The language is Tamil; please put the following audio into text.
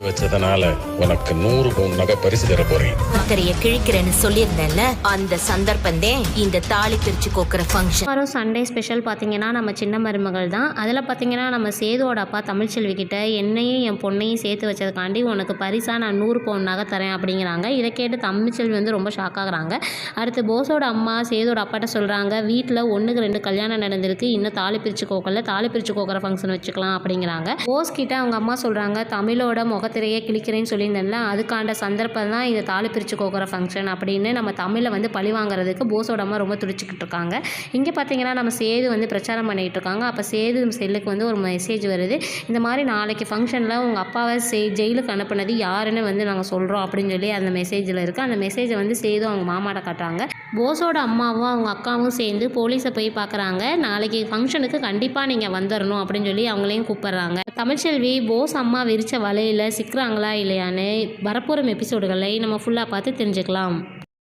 வச்சதனால உனக்கு 100 பவுன் நகை பரிசு தர போறேன். ஒருத்தரைய கிழிக்கிறேன்னு சொல்லியிருந்தேன்ல, அந்த சந்தர்ப்பந்தே இந்த தாலி பிரிச்சு கோக்குற ஃபங்க்ஷன். அப்புறம் சண்டே ஸ்பெஷல் பார்த்தீங்கன்னா நம்ம சின்ன மருமகள் தான். அதில் பார்த்தீங்கன்னா நம்ம சேதுவோட அப்பா தமிழ்ச்செல்வி கிட்ட என்னையும் என் பொண்ணையும் சேர்த்து வச்சதுக்காண்டி உனக்கு பரிசாக நான் 100 பவுன் நகை தரேன் அப்படிங்கிறாங்க. இதை கேட்டு தமிழ்ச்செல்வி வந்து ரொம்ப ஷாக் ஆகுறாங்க. அடுத்து போஸோட அம்மா சேதுவோட அப்பாட்ட சொல்கிறாங்க, வீட்டில் 1க்கு 2 கல்யாணம் நடந்திருக்கு, இன்னும் தாலி பிரிச்சு கோக்கல, தாலி பிரிச்சு கோக்குற ஃபங்க்ஷன் வச்சுக்கலாம் அப்படிங்கிறாங்க. போஸ் கிட்ட அவங்க அம்மா சொல்கிறாங்க, தமிழோட முகத்திரையே கிழிக்கிறேன்னு சொல்லியிருந்தேன்ல, அதுக்காண்ட சந்தர்ப்பம் தான் இந்த தாலி பிரிச்சு கோக்குற ஃபங்க்ஷன் அப்படின்னு நம்ம தமிழை வந்து பழி வாங்குறதுக்கு போஸோட அம்மா ரொம்ப துடிச்சிக்கிட்டு இருக்காங்க. இங்கே பார்த்தீங்கன்னா நம்ம சேது வந்து பிரச்சாரம் பண்ணிகிட்டு இருக்காங்க. அப்போ சேது செல்லுக்கு வந்து ஒரு மெசேஜ் வருது, இந்த மாதிரி நாளைக்கு ஃபங்க்ஷனில் உங்கள் அப்பாவை ஜெயிலுக்கு அனுப்புனது யாருன்னு வந்து நாங்கள் சொல்கிறோம் அப்படின்னு சொல்லி அந்த மெசேஜில் இருக்குது. அந்த மெசேஜை வந்து சேது அவங்க மாமாட்ட காட்டுறாங்க. போஸோட அம்மாவும் அவங்க அக்காவும் சேர்ந்து போலீஸை போய் பார்க்குறாங்க. நாளைக்கு ஃபங்க்ஷனுக்கு கண்டிப்பாக நீங்கள் வந்துடணும் அப்படின்னு சொல்லி அவங்களையும் கூப்பிட்றாங்க. தமிழ்ச்செல்வி போஸ் அம்மா விரித்த வலையில் சிக்கிறாங்களா இல்லையான்னு வரப்போகிற எபிசோடுகளை நம்ம ஃபுல்லாக பார்த்து தெரிஞ்சுக்கலாம்.